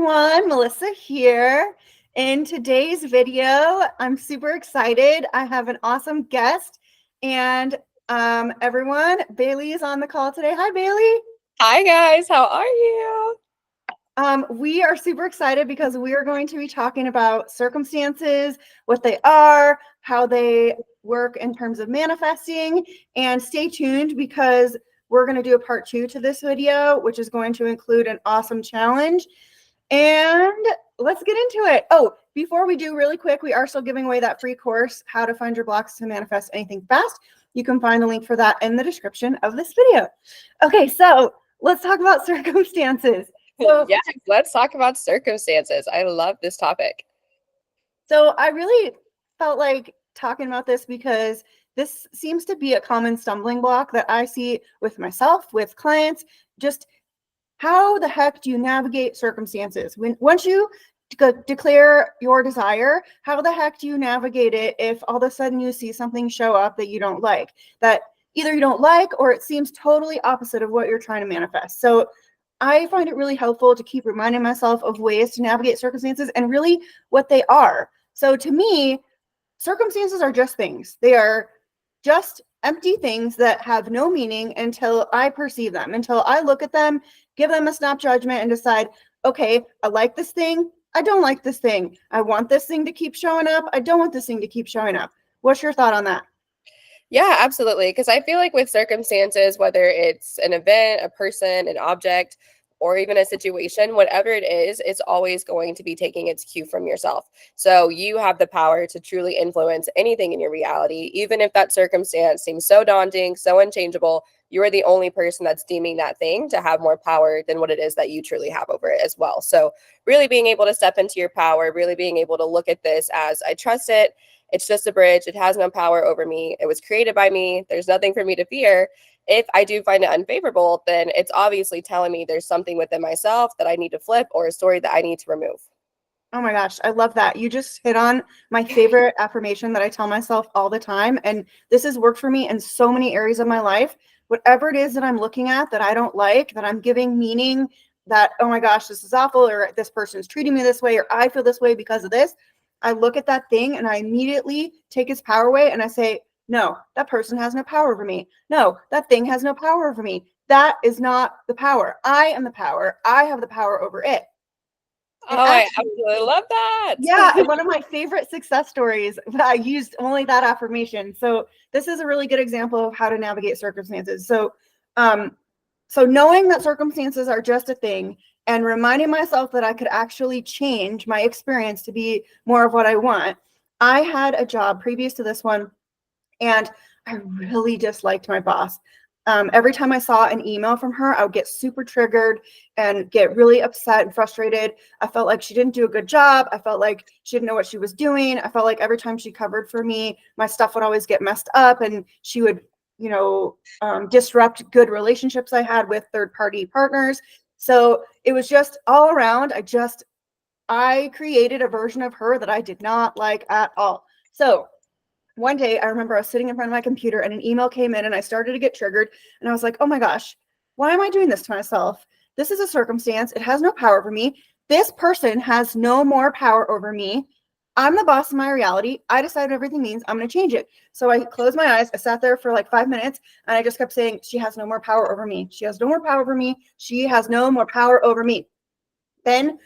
everyone, Melissa here. In today's video, I'm super excited. I have an awesome guest and everyone, Bailee is on the call today. Hi, Bailee. Hi guys, how are you? We are super excited because we are going to be talking about circumstances, what they are, how they work in terms of manifesting, and stay tuned because we're going to do a part 2 to this video, which is going to include an awesome challenge. And let's get into it. Oh, before we do, really quick, we are still giving away that free course, How to Find Your Blocks to Manifest Anything Fast. You can find the link for that in the description of this video. Okay, so let's talk about circumstances. So, yes, let's talk about circumstances. I love this topic. So I really felt like talking about this because this seems to be a common stumbling block that I see with myself, with clients. Just how the heck do you navigate circumstances? Once you declare your desire, how the heck do you navigate it if all of a sudden you see something show up that you don't like, that either you don't like or it seems totally opposite of what you're trying to manifest? So I find it really helpful to keep reminding myself of ways to navigate circumstances and really what they are. So to me, circumstances are just things. They are just empty things that have no meaning until I perceive them, until I look at them, give them a snap judgment and decide, okay, I like this thing. I don't like this thing. I want this thing to keep showing up. I don't want this thing to keep showing up. What's your thought on that? Yeah, absolutely. Because I feel like with circumstances, whether it's an event, a person, an object, or even a situation, whatever it is, it's always going to be taking its cue from yourself. So you have the power to truly influence anything in your reality, even if that circumstance seems so daunting, so unchangeable. You are the only person that's deeming that thing to have more power than what it is that you truly have over it as well. So really being able to step into your power, really being able to look at this as I trust it. It's just a bridge. It has no power over me. It was created by me. There's nothing for me to fear. If I do find it unfavorable, then it's obviously telling me there's something within myself that I need to flip or a story that I need to remove. Oh my gosh, I love that. You just hit on my favorite affirmation that I tell myself all the time. And this has worked for me in so many areas of my life. Whatever it is that I'm looking at that I don't like, that I'm giving meaning that, oh my gosh, this is awful, or this person's treating me this way, or I feel this way because of this. I look at that thing and I immediately take its power away and I say, no, that person has no power over me. No, that thing has no power over me. That is not the power. I am the power. I have the power over it. And I absolutely love that. Yeah, one of my favorite success stories, I used only that affirmation. So this is a really good example of how to navigate circumstances. So knowing that circumstances are just a thing and reminding myself that I could actually change my experience to be more of what I want. I had a job previous to this one, and I really disliked my boss. Every time I saw an email from her, I would get super triggered and get really upset and frustrated. I felt like she didn't do a good job. I felt like she didn't know what she was doing. I felt like every time she covered for me, my stuff would always get messed up and she would, disrupt good relationships I had with third-party partners. So it was just all around. I created a version of her that I did not like at all. So one day I remember I was sitting in front of my computer and an email came in and I started to get triggered and I was like, oh my gosh, why am I doing this to myself? This is a circumstance. It has no power over me. This person has no more power over me. I'm the boss of my reality. I decide what everything means. I'm going to change it. So I closed my eyes. I sat there for like 5 minutes and I just kept saying, she has no more power over me. She has no more power over me. She has no more power over me. Then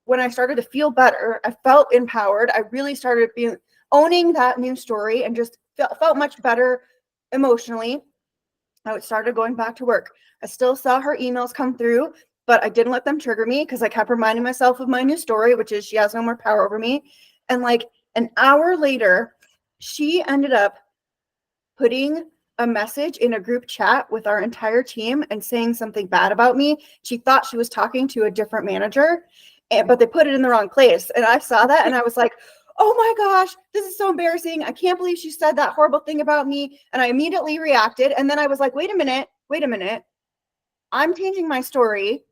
when I started to feel better, I felt empowered. I really started owning that new story and just felt much better emotionally. I started going back to work. I still saw her emails come through, but I didn't let them trigger me because I kept reminding myself of my new story, which is she has no more power over me. And like an hour later, she ended up putting a message in a group chat with our entire team and saying something bad about me. She thought she was talking to a different manager, but they put it in the wrong place. And I saw that and I was like, oh my gosh, this is so embarrassing. I can't believe she said that horrible thing about me. And I immediately reacted. And then I was like, wait a minute. I'm changing my story.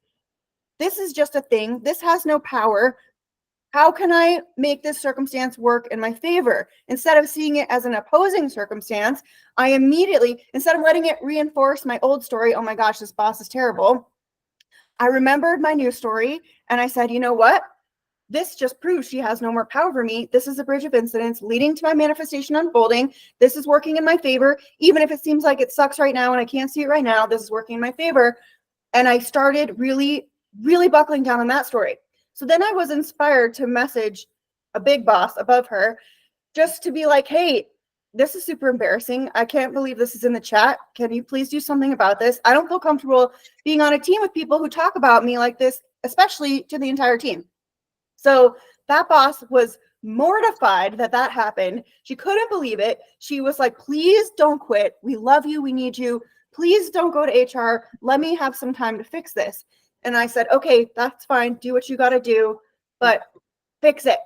This is just a thing. This has no power. How can I make this circumstance work in my favor? Instead of seeing it as an opposing circumstance, I immediately, instead of letting it reinforce my old story, oh my gosh, this boss is terrible, I remembered my new story And I said, you know what? This just proves she has no more power over me. This is a bridge of incidents leading to my manifestation unfolding. This is working in my favor. Even if it seems like it sucks right now and I can't see it right now, this is working in my favor. And I started really, really buckling down on that story. So then I was inspired to message a big boss above her just to be like, hey, this is super embarrassing. I can't believe this is in the chat. Can you please do something about this? I don't feel comfortable being on a team with people who talk about me like this, especially to the entire team. So that boss was mortified that that happened. She couldn't believe it. She was like, please don't quit. We love you. We need you. Please don't go to HR. Let me have some time to fix this. And I said, okay, that's fine. Do what you got to do, but fix it.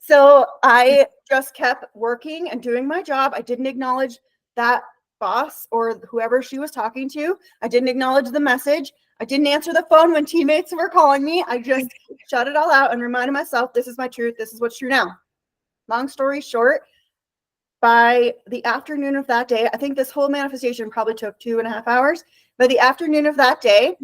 So I just kept working and doing my job. I didn't acknowledge that boss or whoever she was talking to. I didn't acknowledge the message. I didn't answer the phone when teammates were calling me. I just shut it all out and reminded myself, this is my truth. This is what's true now. Long story short, by the afternoon of that day, I think this whole manifestation probably took 2.5 hours. By the afternoon of that day,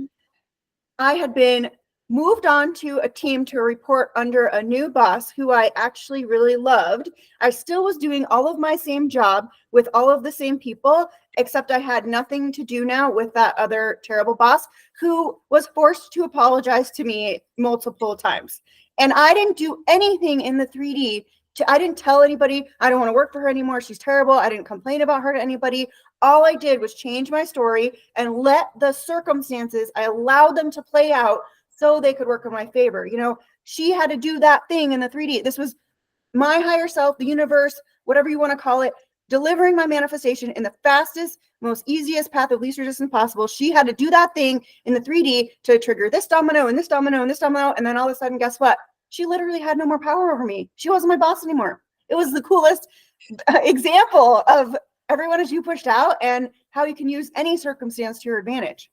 I had been moved on to a team to report under a new boss who I actually really loved. I still was doing all of my same job with all of the same people, except I had nothing to do now with that other terrible boss who was forced to apologize to me multiple times. And I didn't do anything in the 3D. I didn't tell anybody, I don't want to work for her anymore. She's terrible. I didn't complain about her to anybody. All I did was change my story and let the circumstances, I allowed them to play out so they could work in my favor. You know, she had to do that thing in the 3D. This was my higher self, the universe, whatever you want to call it, delivering my manifestation in the fastest, most easiest path of least resistance possible. She had to do that thing in the 3D to trigger this domino and this domino and this domino. And then all of a sudden, guess what? She literally had no more power over me. She wasn't my boss anymore. It was the coolest example of everyone as you pushed out and how you can use any circumstance to your advantage.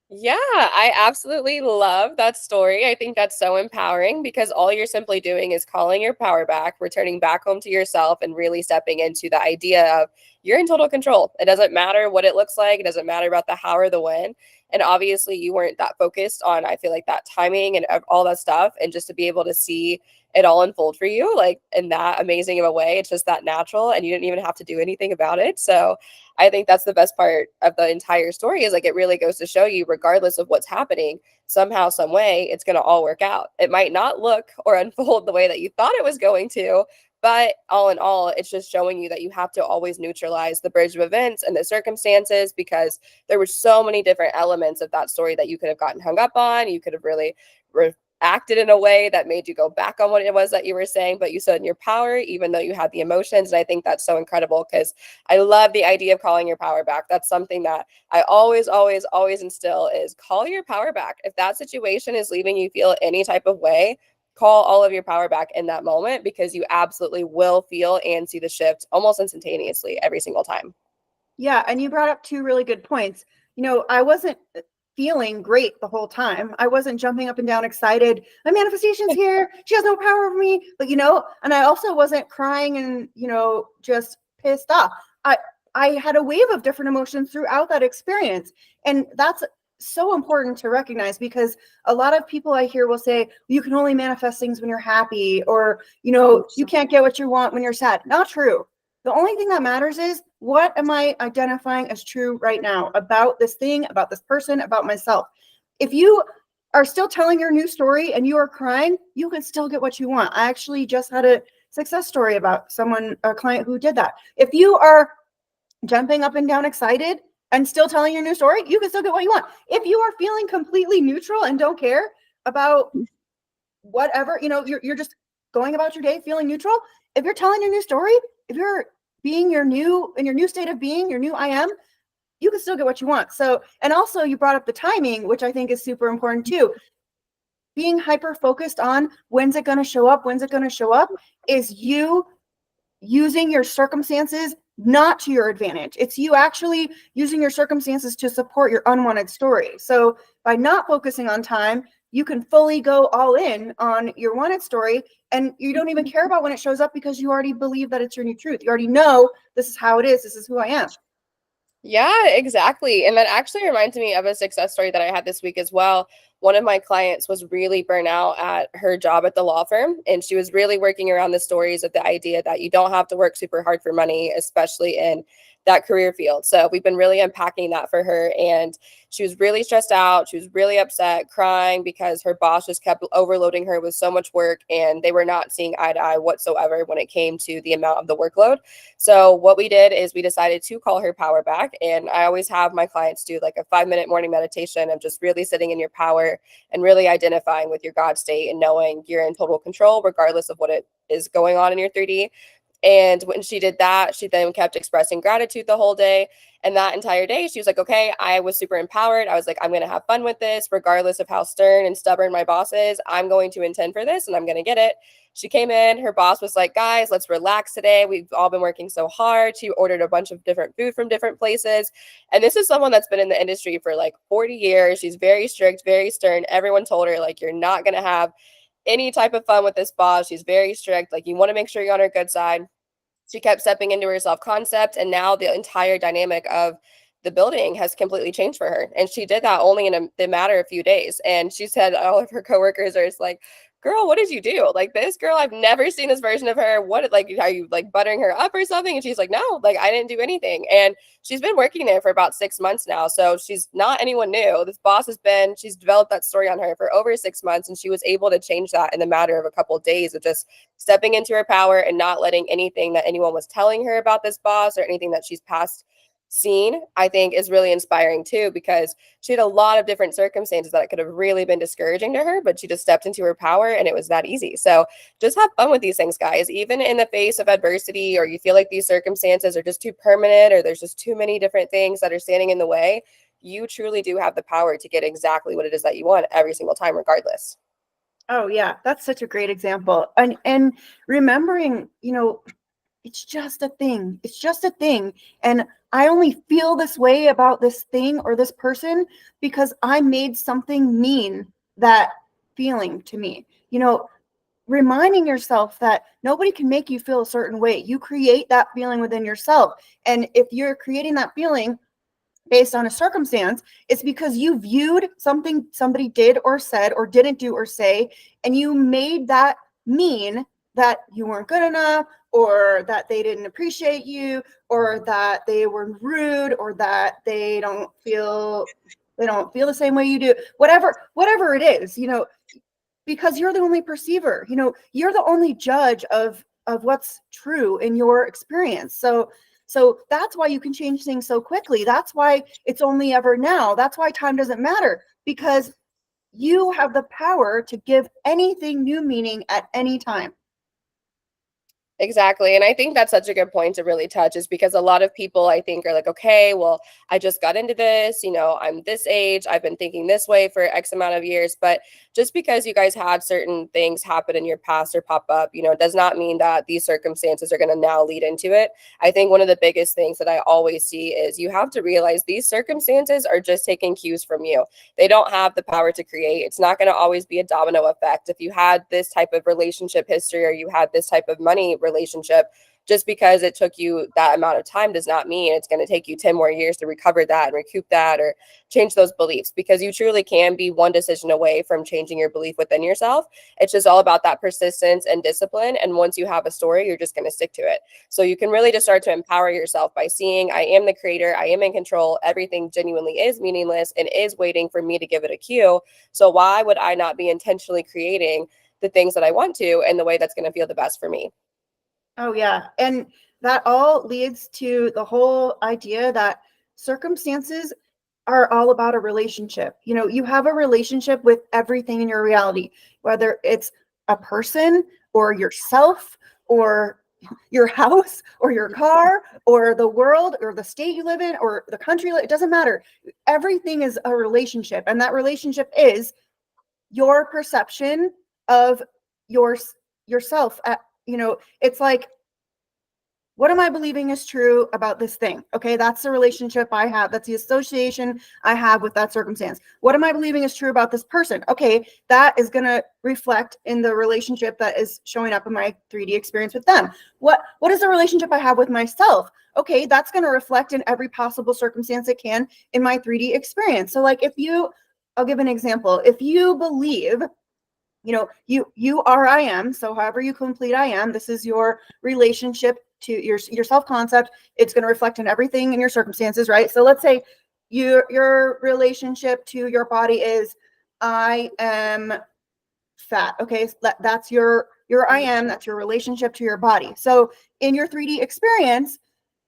Yeah, I absolutely love that story. I think that's so empowering because all you're simply doing is calling your power back, returning back home to yourself, and really stepping into the idea of you're in total control. It doesn't matter what it looks like. It doesn't matter about the how or the when. And obviously, you weren't that focused on, I feel like, that timing and all that stuff. And just to be able to see it all unfold for you, like in that amazing of a way, it's just that natural and you didn't even have to do anything about it. So I think that's the best part of the entire story is like it really goes to show you, regardless of what's happening, somehow, some way, it's going to all work out. It might not look or unfold the way that you thought it was going to, but all in all, it's just showing you that you have to always neutralize the bridge of events and the circumstances because there were so many different elements of that story that you could have gotten hung up on. You could have really acted in a way that made you go back on what it was that you were saying, but you stood in your power, even though you had the emotions. And I think that's so incredible because I love the idea of calling your power back. That's something that I always, always, always instill is call your power back. If that situation is leaving you feel any type of way, call all of your power back in that moment because you absolutely will feel and see the shift almost instantaneously every single time. Yeah. And you brought up 2 really good points. You know, I wasn't feeling great the whole time. I wasn't jumping up and down excited. My manifestation's here. She has no power over me. But, you know, and I also wasn't crying and, you know, just pissed off. I had a wave of different emotions throughout that experience. And that's so important to recognize because a lot of people I hear will say, you can only manifest things when you're happy or, you know, you can't get what you want when you're sad. Not true. The only thing that matters is what am I identifying as true right now about this thing, about this person, about myself. If you are still telling your new story and you are crying, you can still get what you want. I actually just had a success story about someone, a client who did that. If you are jumping up and down excited and still telling your new story, you can still get what you want. If you are feeling completely neutral and don't care about whatever, you know, you're just going about your day feeling neutral. If you're telling your new story, if you're being your new state of being, your new I am, you can still get what you want. So, and also you brought up the timing, which I think is super important too. Being hyper focused on when's it going to show up, is you using your circumstances not to your advantage. It's you actually using your circumstances to support your unwanted story. So by not focusing on time, you can fully go all in on your wanted story and you don't even care about when it shows up because you already believe that it's your new truth. You already know this is how it is. This is who I am. Yeah, exactly. And that actually reminds me of a success story that I had this week as well. one of my clients was really burnt out at her job at the law firm, and she was really working around the stories of the idea that you don't have to work super hard for money, especially in that career field. So we've been really unpacking that for her, and she was really stressed out. She was really upset, crying because her boss just kept overloading her with so much work, and they were not seeing eye to eye whatsoever when it came to the amount of the workload. So what we did is we decided to call her power back. And I always have my clients do like a 5-minute morning meditation of just really sitting in your power and really identifying with your God state and knowing you're in total control, regardless of what it is going on in your 3D. And when she did that, she then kept expressing gratitude the whole day. And that entire day, she was like, okay, I was super empowered. I was like, I'm going to have fun with this, regardless of how stern and stubborn my boss is. I'm going to intend for this and I'm going to get it. She came in, her boss was like, guys, let's relax today. We've all been working so hard. She ordered a bunch of different food from different places. And this is someone that's been in the industry for like 40 years. She's very strict, very stern. Everyone told her, like, you're not going to have any type of fun with this boss. She's very strict. Like, you want to make sure you're on her good side. She kept stepping into her self-concept, and now the entire dynamic of the building has completely changed for her. And she did that only in the matter of a few days. And she said all of her coworkers are just like, girl, what did you do? Like, this girl, I've never seen this version of her. What, like, are you like buttering her up or something? And she's like, no, like, I didn't do anything. And she's been working there for about 6 months now. So she's not anyone new. This boss she's developed that story on her for over 6 months. And she was able to change that in the matter of a couple of days of just stepping into her power and not letting anything that anyone was telling her about this boss or anything that she's seen, I think is really inspiring too, because she had a lot of different circumstances that could have really been discouraging to her, but she just stepped into her power and it was that easy. So just have fun with these things, guys. Even in the face of adversity, or you feel like these circumstances are just too permanent, or there's just too many different things that are standing in the way, you truly do have the power to get exactly what it is that you want every single time, regardless. Oh yeah, that's such a great example. And remembering, it's just a thing. It's just a thing. And I only feel this way about this thing or this person because I made something mean that feeling to me. Reminding yourself that nobody can make you feel a certain way. You create that feeling within yourself. And if you're creating that feeling based on a circumstance, it's because you viewed something somebody did or said or didn't do or say, and you made that mean that you weren't good enough, or that they didn't appreciate you, or that they were rude, or that they don't feel the same way you do. Whatever it is, because you're the only perceiver, you're the only judge of what's true in your experience. So that's why you can change things so quickly. That's why it's only ever now. That's why time doesn't matter, because you have the power to give anything new meaning at any time. Exactly. And I think that's such a good point to really touch, is because a lot of people, I think, are like, okay, well, I just got into this, I'm this age, I've been thinking this way for X amount of years. But just because you guys had certain things happen in your past or pop up, does not mean that these circumstances are going to now lead into it. I think one of the biggest things that I always see is you have to realize these circumstances are just taking cues from you. They don't have the power to create. It's not going to always be a domino effect. If you had this type of relationship history, or you had this type of money relationship, just because it took you that amount of time does not mean it's going to take you 10 more years to recover that and recoup that or change those beliefs, because you truly can be one decision away from changing your belief within yourself. It's just all about that persistence and discipline. And once you have a story, you're just going to stick to it. So you can really just start to empower yourself by seeing, I am the creator, I am in control, everything genuinely is meaningless and is waiting for me to give it a cue. So why would I not be intentionally creating the things that I want to in the way that's going to feel the best for me? Oh, yeah. And that all leads to the whole idea that circumstances are all about a relationship. You have a relationship with everything in your reality, whether it's a person or yourself or your house or your car or the world or the state you live in or the country. It doesn't matter. Everything is a relationship. And that relationship is your perception of yourself. It's like, what am I believing is true about this thing? Okay, that's the relationship I have. That's the association I have with that circumstance. What am I believing is true about this person? Okay, that is going to reflect in the relationship that is showing up in my 3D experience with them. What is the relationship I have with myself? Okay, that's going to reflect in every possible circumstance it can in my 3D experience. So like if you I'll give an example. If you believe, you are I am, so however you complete I am, this is your relationship to your self-concept. It's going to reflect in everything in your circumstances, right? So let's say your relationship to your body is I am fat. Okay, so that's your I am, that's your relationship to your body. So in your 3D experience,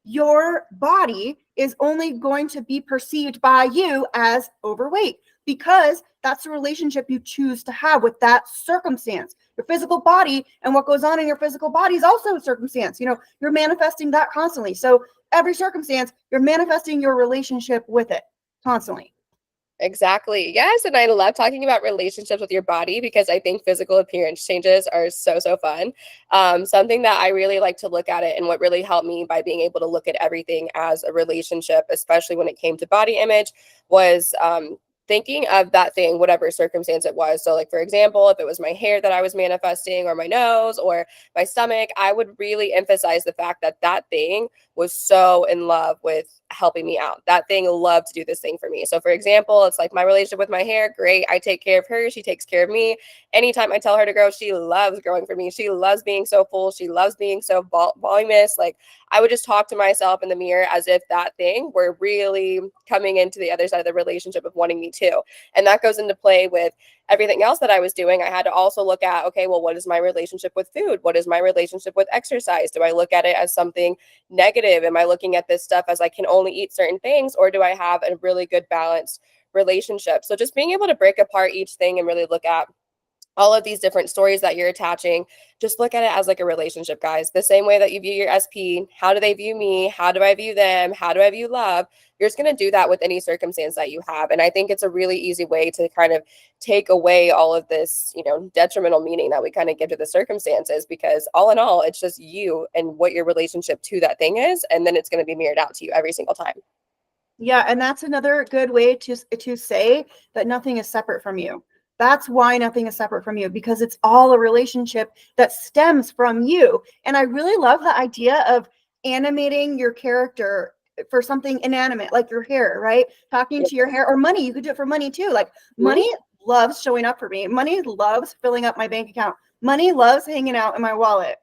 your body is only going to be perceived by you as overweight because that's the relationship you choose to have with that circumstance. Your physical body and what goes on in your physical body is also a circumstance. You're manifesting that constantly. So every circumstance, you're manifesting your relationship with it constantly. Exactly. Yes. And I love talking about relationships with your body because I think physical appearance changes are so, so fun. Something that I really like to look at it, and what really helped me by being able to look at everything as a relationship, especially when it came to body image, was thinking of that thing, whatever circumstance it was. So, like, for example, if it was my hair that I was manifesting, or my nose, or my stomach, I would really emphasize the fact that that thing was so in love with helping me out. That thing loved to do this thing for me. So, for example, it's like my relationship with my hair. Great. I take care of her. She takes care of me. Anytime I tell her to grow, she loves growing for me. She loves being so full. She loves being so voluminous. Like, I would just talk to myself in the mirror as if that thing were really coming into the other side of the relationship of wanting me to. And that goes into play with everything else that I was doing. I had to also look at, okay, well, what is my relationship with food? What is my relationship with exercise? Do I look at it as something negative? Am I looking at this stuff as I can only eat certain things, or do I have a really good balanced relationship? So just being able to break apart each thing and really look at all of these different stories that you're attaching, just look at it as like a relationship, guys. The same way that you view your SP, how do they view me? How do I view them? How do I view love? You're just going to do that with any circumstance that you have. And I think it's a really easy way to kind of take away all of this, detrimental meaning that we kind of give to the circumstances, because all in all, it's just you and what your relationship to that thing is. And then it's going to be mirrored out to you every single time. Yeah, and that's another good way to say that nothing is separate from you. That's why nothing is separate from you, because it's all a relationship that stems from you. And I really love the idea of animating your character for something inanimate, like your hair, right? Talking to your hair, or money. You could do it for money too. Like, money loves showing up for me. Money loves filling up my bank account. Money loves hanging out in my wallet.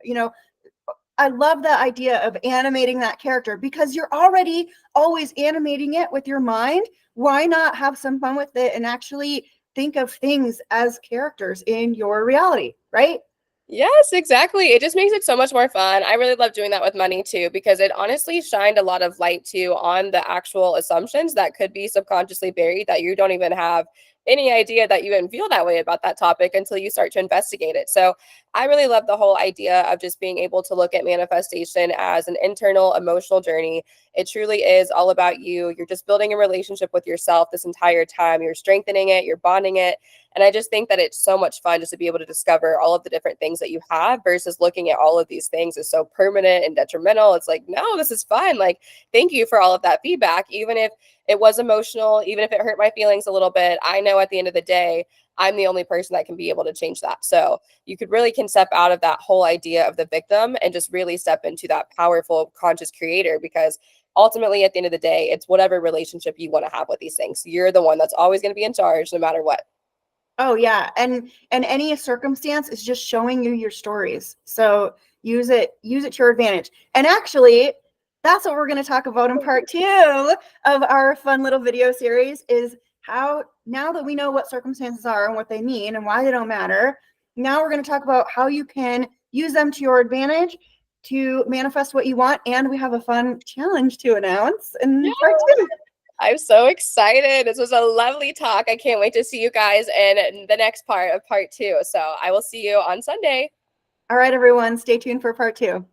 I love the idea of animating that character, because you're already always animating it with your mind. Why not have some fun with it and actually think of things as characters in your reality, right? Yes, exactly. It just makes it so much more fun. I really love doing that with money too, because it honestly shined a lot of light too on the actual assumptions that could be subconsciously buried, that you don't even have any idea that you even feel that way about that topic until you start to investigate it. So I really love the whole idea of just being able to look at manifestation as an internal emotional journey. It truly is all about you. You're just building a relationship with yourself this entire time. You're strengthening it, you're bonding it. And I just think that it's so much fun just to be able to discover all of the different things that you have, versus looking at all of these things as so permanent and detrimental. It's like, no, this is fun. Like, thank you for all of that feedback. Even if it was emotional, even if it hurt my feelings a little bit, I know at the end of the day, I'm the only person that can be able to change that. So you can step out of that whole idea of the victim and just really step into that powerful conscious creator, because ultimately at the end of the day, it's whatever relationship you want to have with these things. You're the one that's always going to be in charge no matter what. Oh yeah, and any circumstance is just showing you your stories. So use it to your advantage. And actually, that's what we're going to talk about in part 2 of our fun little video series, is how, now that we know what circumstances are and what they mean and why they don't matter, now we're going to talk about how you can use them to your advantage to manifest what you want. And we have a fun challenge to announce in part 2. I'm so excited. This was a lovely talk. I can't wait to see you guys in the next part of part 2. So I will see you on Sunday. All right, everyone, stay tuned for part 2.